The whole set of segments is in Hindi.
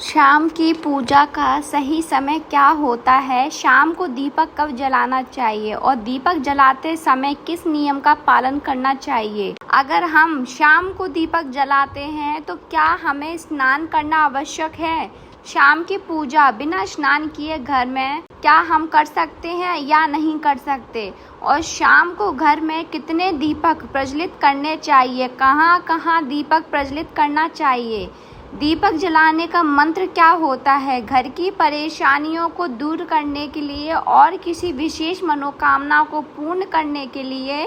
शाम की पूजा का सही समय क्या होता है? शाम को दीपक कब जलाना चाहिए और दीपक जलाते समय किस नियम का पालन करना चाहिए? अगर हम शाम को दीपक जलाते हैं तो क्या हमें स्नान करना आवश्यक है? शाम की पूजा बिना स्नान किए घर में क्या हम कर सकते हैं या नहीं कर सकते? और शाम को घर में कितने दीपक प्रज्वलित करने चाहिए? कहाँ कहाँ दीपक प्रज्वलित करना चाहिए? दीपक जलाने का मंत्र क्या होता है? घर की परेशानियों को दूर करने के लिए और किसी विशेष मनोकामना को पूर्ण करने के लिए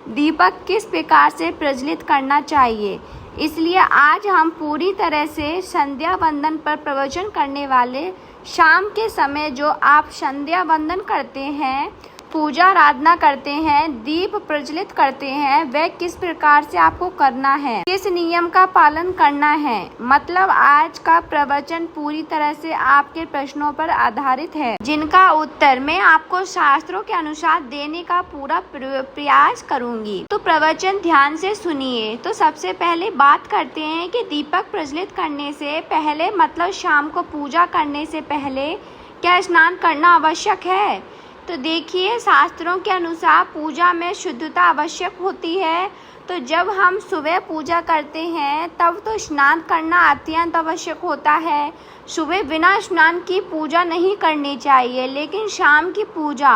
दीपक किस प्रकार से प्रज्वलित करना चाहिए? इसलिए आज हम पूरी तरह से संध्या वंदन पर प्रवचन करने वाले। शाम के समय जो आप संध्या वंदन करते हैं, पूजा आराधना करते हैं, दीप प्रज्वलित करते हैं, वह किस प्रकार से आपको करना है, किस नियम का पालन करना है। मतलब आज का प्रवचन पूरी तरह से आपके प्रश्नों पर आधारित है, जिनका उत्तर मैं आपको शास्त्रों के अनुसार देने का पूरा प्रयास करूंगी। तो प्रवचन ध्यान से सुनिए। तो सबसे पहले बात करते हैं कि दीपक प्रज्वलित करने से पहले, मतलब शाम को पूजा करने से पहले क्या स्नान करना आवश्यक है? तो देखिए, शास्त्रों के अनुसार पूजा में शुद्धता आवश्यक होती है। तो जब हम सुबह पूजा करते हैं तब तो स्नान करना अत्यंत आवश्यक होता है। सुबह बिना स्नान की पूजा नहीं करनी चाहिए, लेकिन शाम की पूजा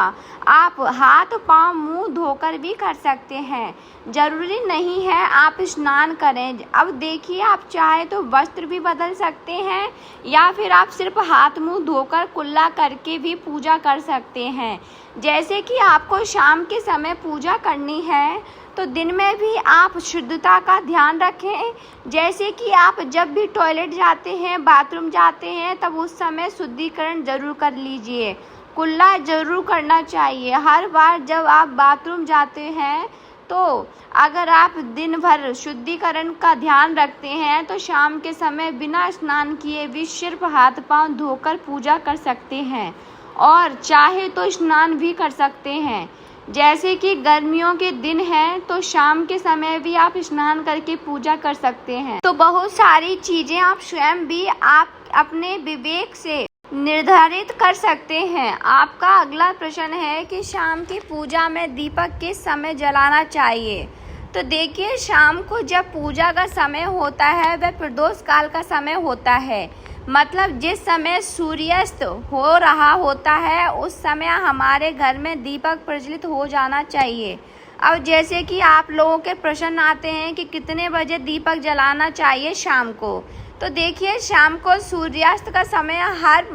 आप हाथ पांव मुंह धोकर भी कर सकते हैं। जरूरी नहीं है आप स्नान करें। अब देखिए, आप चाहे तो वस्त्र भी बदल सकते हैं या फिर आप सिर्फ हाथ मुंह धोकर कुल्ला करके भी पूजा कर सकते हैं। जैसे कि आपको शाम के समय पूजा करनी है तो दिन में भी आप शुद्धता का ध्यान रखें। जैसे कि आप जब भी टॉयलेट जाते हैं, बाथरूम जाते हैं, तब उस समय शुद्धिकरण जरूर कर लीजिए। कुल्ला जरूर करना चाहिए हर बार जब आप बाथरूम जाते हैं। तो अगर आप दिन भर शुद्धिकरण का ध्यान रखते हैं तो शाम के समय बिना स्नान किए भी सिर्फ हाथ पांव धोकर पूजा कर सकते हैं, और चाहे तो स्नान भी कर सकते हैं। जैसे कि गर्मियों के दिन हैं तो शाम के समय भी आप स्नान करके पूजा कर सकते हैं। तो बहुत सारी चीजें आप स्वयं भी आप अपने विवेक से निर्धारित कर सकते हैं। आपका अगला प्रश्न है कि शाम की पूजा में दीपक किस समय जलाना चाहिए? तो देखिए, शाम को जब पूजा का समय होता है वह प्रदोष काल का समय होता है। मतलब जिस समय सूर्यास्त हो रहा होता है उस समय हमारे घर में दीपक प्रज्वलित हो जाना चाहिए। अब जैसे कि आप लोगों के प्रश्न आते हैं कि कितने बजे दीपक जलाना चाहिए शाम को। तो देखिए, शाम को सूर्यास्त का समय हर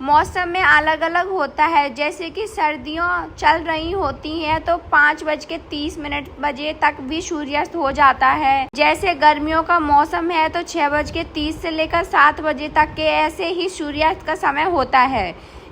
मौसम में अलग अलग होता है। जैसे कि सर्दियों चल रही होती हैं तो 5:30 बजे तक भी सूर्यास्त हो जाता है। जैसे गर्मियों का मौसम है तो 6:30 से लेकर 7 बजे तक के ऐसे ही सूर्यास्त का समय होता है।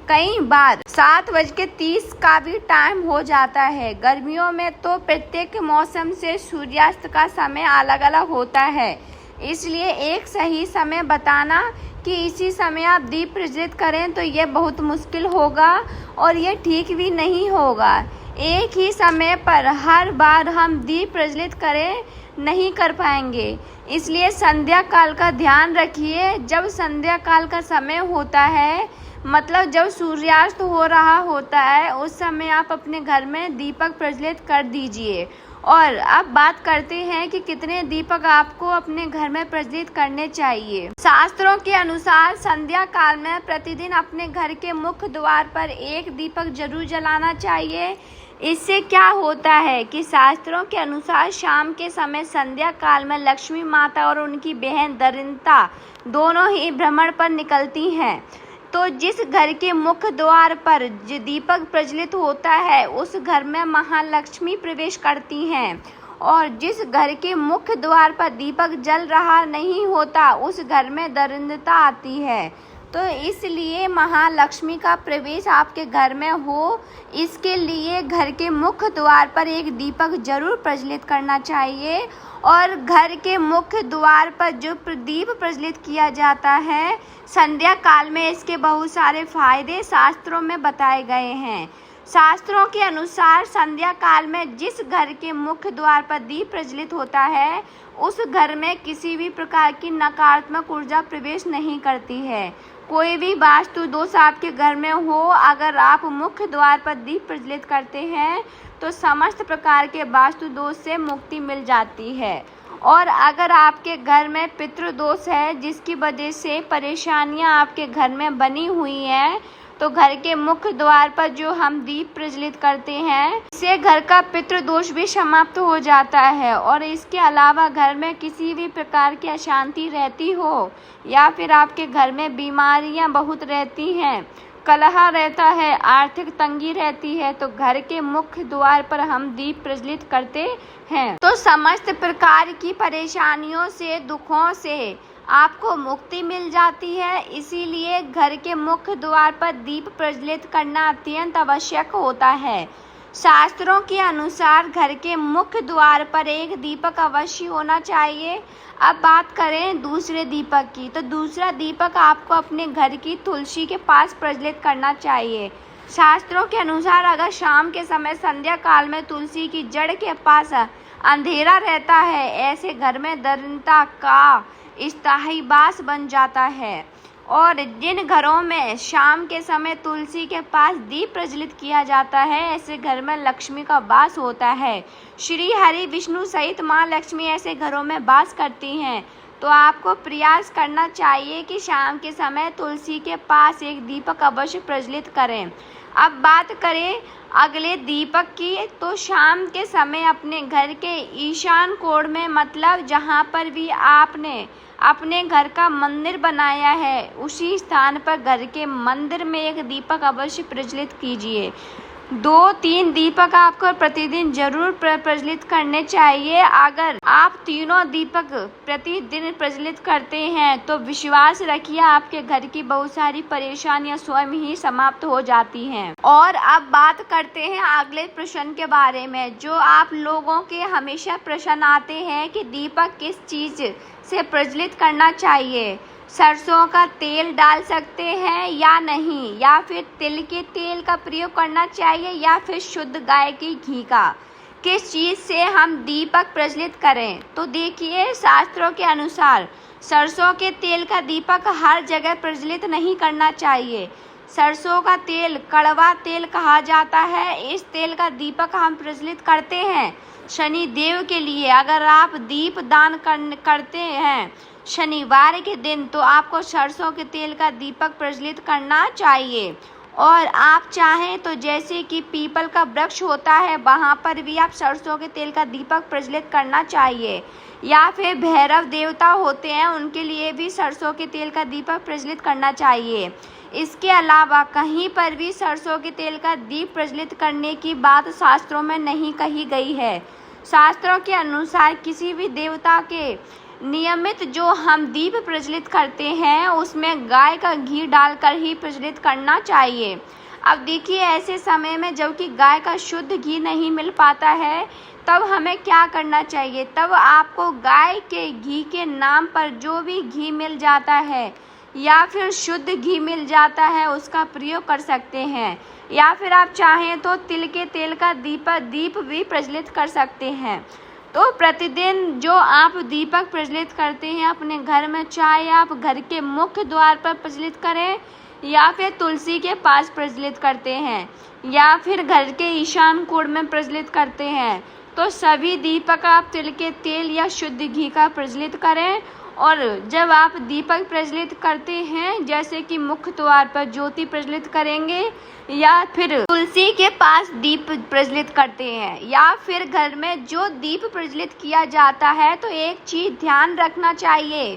कई बार 7:30 का भी टाइम हो जाता है। गर्मियों में तो प्रत्येक मौसम से सूर्यास्त का समय अलग अलग होता है, इसलिए एक सही समय बताना कि इसी समय आप दीप प्रज्वलित करें तो ये बहुत मुश्किल होगा और ये ठीक भी नहीं होगा। एक ही समय पर हर बार हम दीप प्रज्वलित करें नहीं कर पाएंगे, इसलिए संध्या काल का ध्यान रखिए। जब संध्या काल का समय होता है, मतलब जब सूर्यास्त हो रहा होता है, उस समय आप अपने घर में दीपक प्रज्वलित कर दीजिए। और अब बात करते हैं कि कितने दीपक आपको अपने घर में प्रज्वलित करने चाहिए। शास्त्रों के अनुसार संध्या काल में प्रतिदिन अपने घर के मुख्य द्वार पर एक दीपक जरूर जलाना चाहिए। इससे क्या होता है कि शास्त्रों के अनुसार शाम के समय संध्या काल में लक्ष्मी माता और उनकी बहन दरिद्रता दोनों ही भ्रमण पर निकलती हैं। तो जिस घर के मुख्य द्वार पर जो दीपक प्रज्वलित होता है उस घर में महालक्ष्मी प्रवेश करती हैं, और जिस घर के मुख्य द्वार पर दीपक जल रहा नहीं होता उस घर में दरिद्रता आती है। तो इसलिए महालक्ष्मी का प्रवेश आपके घर में हो, इसके लिए घर के मुख्य द्वार पर एक दीपक जरूर प्रज्वलित करना चाहिए। और घर के मुख्य द्वार पर जो दीप प्रज्वलित किया जाता है संध्या काल में, इसके बहुत सारे फायदे शास्त्रों में बताए गए हैं। शास्त्रों के अनुसार संध्या काल में जिस घर के मुख्य द्वार पर दीप प्रज्वलित होता है उस घर में किसी भी प्रकार की नकारात्मक ऊर्जा प्रवेश नहीं करती है। कोई भी वास्तु दोष आपके घर में हो, अगर आप मुख्य द्वार पर दीप प्रज्वलित करते हैं तो समस्त प्रकार के वास्तु दोष से मुक्ति मिल जाती है। और अगर आपके घर में पितृदोष है जिसकी वजह से परेशानियां आपके घर में बनी हुई हैं, तो घर के मुख्य द्वार पर जो हम दीप प्रज्वलित करते हैं इससे घर का पितृदोष भी समाप्त हो जाता है। और इसके अलावा घर में किसी भी प्रकार की अशांति रहती हो या फिर आपके घर में बीमारियां बहुत रहती हैं, कलह रहता है, आर्थिक तंगी रहती है, तो घर के मुख्य द्वार पर हम दीप प्रज्वलित करते हैं तो समस्त प्रकार की परेशानियों से, दुखों से आपको मुक्ति मिल जाती है। इसीलिए घर के मुख्य द्वार पर दीप प्रज्वलित करना अत्यंत आवश्यक होता है। शास्त्रों के अनुसार घर के मुख्य द्वार पर एक दीपक अवश्य होना चाहिए। अब बात करें दूसरे दीपक की, तो दूसरा दीपक आपको अपने घर की तुलसी के पास प्रज्वलित करना चाहिए। शास्त्रों के अनुसार अगर शाम के समय संध्या काल में तुलसी की जड़ के पास अंधेरा रहता है, ऐसे घर में दरिद्रता का स्थायी वास बन जाता है। और जिन घरों में शाम के समय तुलसी के पास दीप प्रज्वलित किया जाता है, ऐसे घर में लक्ष्मी का वास होता है। श्री हरि विष्णु सहित माँ लक्ष्मी ऐसे घरों में वास करती हैं। तो आपको प्रयास करना चाहिए कि शाम के समय तुलसी के पास एक दीपक अवश्य प्रज्वलित करें। अब बात करें अगले दीपक की, तो शाम के समय अपने घर के ईशान कोण में, मतलब जहाँ पर भी आपने अपने घर का मंदिर बनाया है उसी स्थान पर घर के मंदिर में एक दीपक अवश्य प्रज्वलित कीजिए। 2-3 दीपक आपको प्रतिदिन जरूर प्रज्वलित करने चाहिए। अगर आप तीनों दीपक प्रतिदिन प्रज्वलित करते हैं तो विश्वास रखिए आपके घर की बहुत सारी परेशानियां स्वयं ही समाप्त हो जाती हैं। और अब बात करते हैं अगले प्रश्न के बारे में, जो आप लोगों के हमेशा प्रश्न आते हैं कि दीपक किस चीज से प्रज्वलित करना चाहिए। सरसों का तेल डाल सकते हैं या नहीं, या फिर तिल के तेल का प्रयोग करना चाहिए, या फिर शुद्ध गाय की घी का, किस चीज़ से हम दीपक प्रज्वलित करें। तो देखिए, शास्त्रों के अनुसार सरसों के तेल का दीपक हर जगह प्रज्वलित नहीं करना चाहिए। सरसों का तेल कड़वा तेल कहा जाता है। इस तेल का दीपक हम प्रज्वलित करते हैं शनि देव के लिए। अगर आप दीप दान करते हैं शनिवार के दिन, तो आपको सरसों के तेल का दीपक प्रज्वलित करना चाहिए। और आप चाहें तो जैसे कि पीपल का वृक्ष होता है, वहाँ पर भी आप सरसों के तेल का दीपक प्रज्वलित करना चाहिए। या फिर भैरव देवता होते हैं, उनके लिए भी सरसों के तेल का दीपक प्रज्वलित करना चाहिए। इसके अलावा कहीं पर भी सरसों के तेल का दीप प्रज्वलित करने की बात शास्त्रों में नहीं कही गई है। शास्त्रों के अनुसार किसी भी देवता के नियमित जो हम दीप प्रज्वलित करते हैं उसमें गाय का घी डालकर ही प्रज्वलित करना चाहिए। अब देखिए, ऐसे समय में जबकि गाय का शुद्ध घी नहीं मिल पाता है, तब हमें क्या करना चाहिए। तब आपको गाय के घी के नाम पर जो भी घी मिल जाता है या फिर शुद्ध घी मिल जाता है उसका प्रयोग कर सकते हैं। या फिर आप चाहें तो तिल के तेल का दीप भी प्रज्वलित कर सकते हैं। तो प्रतिदिन जो आप दीपक प्रज्वलित करते हैं अपने घर में, चाहे आप घर के मुख्य द्वार पर प्रज्वलित करें या फिर तुलसी के पास प्रज्वलित करते हैं या फिर घर के ईशान कोण में प्रज्वलित करते हैं, तो सभी दीपक आप तिल के तेल या शुद्ध घी का प्रज्वलित करें। और जब आप दीपक प्रज्वलित करते हैं, जैसे कि मुख्य द्वार पर ज्योति प्रज्वलित करेंगे या फिर तुलसी के पास दीप प्रज्वलित करते हैं या फिर घर में जो दीप प्रज्वलित किया जाता है, तो एक चीज ध्यान रखना चाहिए,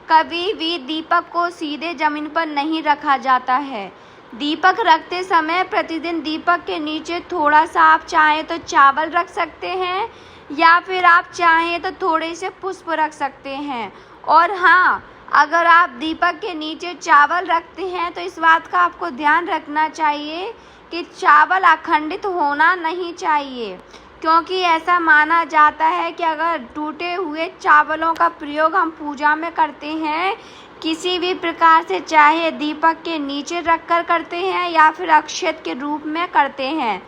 कभी भी दीपक को सीधे जमीन पर नहीं रखा जाता है। दीपक रखते समय प्रतिदिन दीपक के नीचे थोड़ा सा आप चाहें तो चावल रख सकते हैं या फिर आप चाहें तो थोड़े से पुष्प रख सकते हैं। और हाँ, अगर आप दीपक के नीचे चावल रखते हैं तो इस बात का आपको ध्यान रखना चाहिए कि चावल अखंडित होना नहीं चाहिए, क्योंकि ऐसा माना जाता है कि अगर टूटे हुए चावलों का प्रयोग हम पूजा में करते हैं, किसी भी प्रकार से, चाहे दीपक के नीचे रखकर करते हैं या फिर अक्षत के रूप में करते हैं,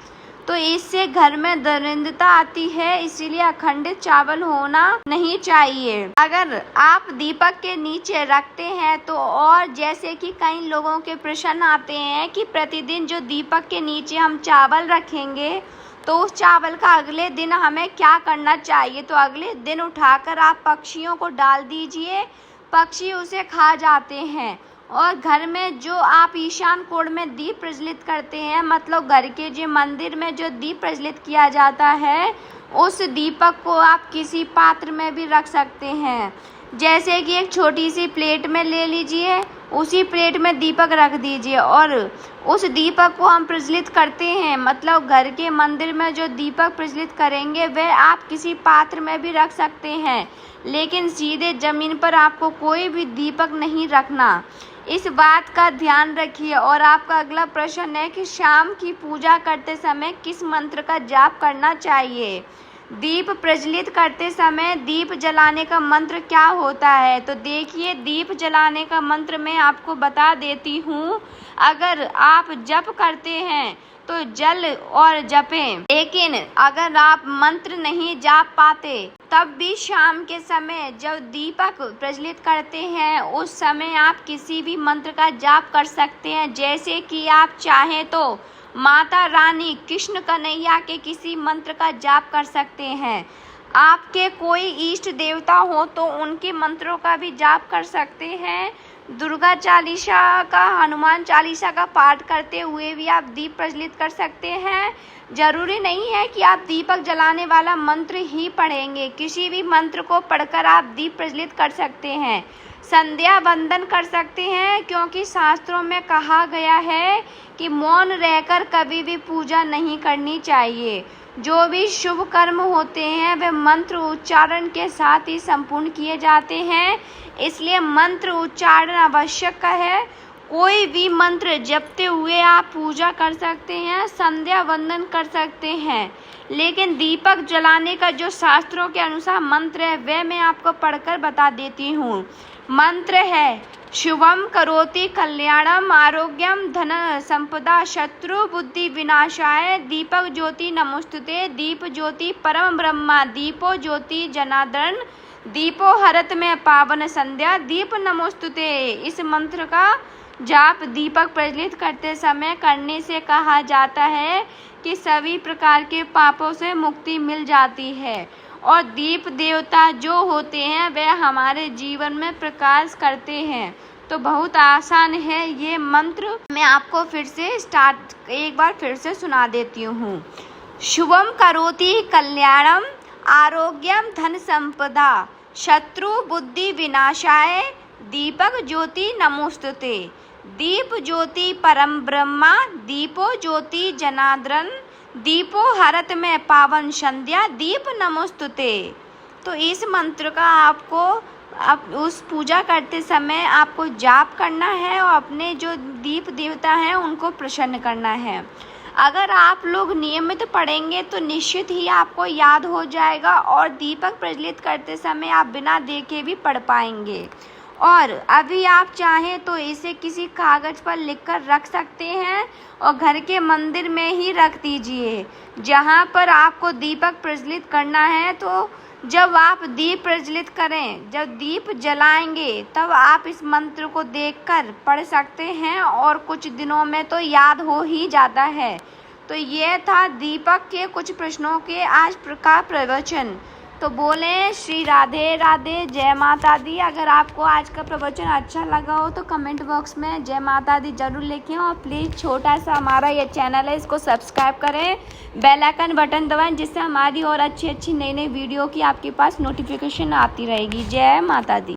तो इससे घर में दरिद्रता आती है। इसीलिए अखंडित चावल होना नहीं चाहिए। अगर आप दीपक के नीचे रखते हैं तो, और जैसे कि कई लोगों के प्रश्न आते हैं कि प्रतिदिन जो दीपक के नीचे हम चावल रखेंगे तो उस चावल का अगले दिन हमें क्या करना चाहिए। तो अगले दिन उठाकर आप पक्षियों को डाल दीजिए, पक्षी उसे खा जाते हैं। और घर में जो आप ईशान कोण में दीप प्रज्वलित करते हैं, मतलब घर के जो मंदिर में जो दीप प्रज्वलित किया जाता है, उस दीपक को आप किसी पात्र में भी रख सकते हैं। जैसे कि एक छोटी सी प्लेट में ले लीजिए, उसी प्लेट में दीपक रख दीजिए और उस दीपक को हम प्रज्वलित करते हैं, मतलब घर के मंदिर में जो दीपक प्रज्वलित करेंगे वह आप किसी पात्र में भी रख सकते हैं, लेकिन सीधे जमीन पर आपको कोई भी दीपक नहीं रखना। इस बात का ध्यान रखिए। और आपका अगला प्रश्न है कि शाम की पूजा करते समय किस मंत्र का जाप करना चाहिए। दीप प्रज्वलित करते समय दीप जलाने का मंत्र क्या होता है। तो देखिए, दीप जलाने का मंत्र मैं आपको बता देती हूँ। अगर आप जप करते हैं तो जल और जपें, लेकिन अगर आप मंत्र नहीं जाप पाते तब भी शाम के समय जब दीपक प्रज्वलित करते हैं उस समय आप किसी भी मंत्र का जाप कर सकते हैं। जैसे कि आप चाहें तो माता रानी कृष्ण कन्हैया के किसी मंत्र का जाप कर सकते हैं। आपके कोई इष्ट देवता हो तो उनके मंत्रों का भी जाप कर सकते हैं। दुर्गा चालीसा का, हनुमान चालीसा का पाठ करते हुए भी आप दीप प्रज्वलित कर सकते हैं। जरूरी नहीं है कि आप दीपक जलाने वाला मंत्र ही पढ़ेंगे, किसी भी मंत्र को पढ़कर आप दीप प्रज्वलित कर सकते हैं। संध्या वंदन कर सकते हैं, क्योंकि शास्त्रों में कहा गया है कि मौन रहकर कभी भी पूजा नहीं करनी चाहिए। जो भी शुभ कर्म होते हैं वे मंत्र उच्चारण के साथ ही संपूर्ण किए जाते हैं, इसलिए मंत्र उच्चारण आवश्यक है। कोई भी मंत्र जपते हुए आप पूजा कर सकते हैं, संध्या वंदन कर सकते हैं, लेकिन दीपक जलाने का जो शास्त्रों के अनुसार मंत्र है वह मैं आपको पढ़कर बता देती हूँ। मंत्र है शुभम करोति कल्याणम आरोग्यम धन संपदा शत्रु बुद्धि विनाशाय दीपक ज्योति नमोस्तुते दीप ज्योति परम ब्रह्मा दीपो ज्योति जनार्दन दीपो हरत में पावन संध्या दीप नमोस्तुते। इस मंत्र का जाप दीपक प्रज्वलित करते समय करने से कहा जाता है कि सभी प्रकार के पापों से मुक्ति मिल जाती है और दीप देवता जो होते हैं वे हमारे जीवन में प्रकाश करते हैं। तो बहुत आसान है ये मंत्र, मैं आपको एक बार फिर से सुना देती हूँ। शुभम करोति कल्याणम आरोग्यम धन संपदा शत्रु बुद्धि विनाशाय दीपक ज्योति नमोस्तुते दीप ज्योति परम ब्रह्मा दीपो ज्योति जनार्दन दीपो हरत में पावन संध्या दीप नमोस्तुते। तो इस मंत्र का आपको उस पूजा करते समय आपको जाप करना है और अपने जो दीप देवता हैं उनको प्रसन्न करना है। अगर आप लोग नियमित पढ़ेंगे तो निश्चित ही आपको याद हो जाएगा और दीपक प्रज्वलित करते समय आप बिना देखे भी पढ़ पाएंगे। और अभी आप चाहें तो इसे किसी कागज़ पर लिखकर रख सकते हैं और घर के मंदिर में ही रख दीजिए जहां पर आपको दीपक प्रज्वलित करना है। तो जब आप दीप प्रज्वलित करें, जब दीप जलाएंगे, तब आप इस मंत्र को देखकर पढ़ सकते हैं और कुछ दिनों में तो याद हो ही जाता है। तो ये था दीपक के कुछ प्रश्नों के आज का प्रवचन। तो बोले श्री राधे राधे, जय माता दी। अगर आपको आज का प्रवचन अच्छा लगा हो तो कमेंट बॉक्स में जय माता दी जरूर लिखें और प्लीज़ छोटा सा हमारा ये चैनल है इसको सब्सक्राइब करें, बेल आइकन बटन दबाएं, जिससे हमारी और अच्छी नई वीडियो की आपके पास नोटिफिकेशन आती रहेगी। जय माता दी।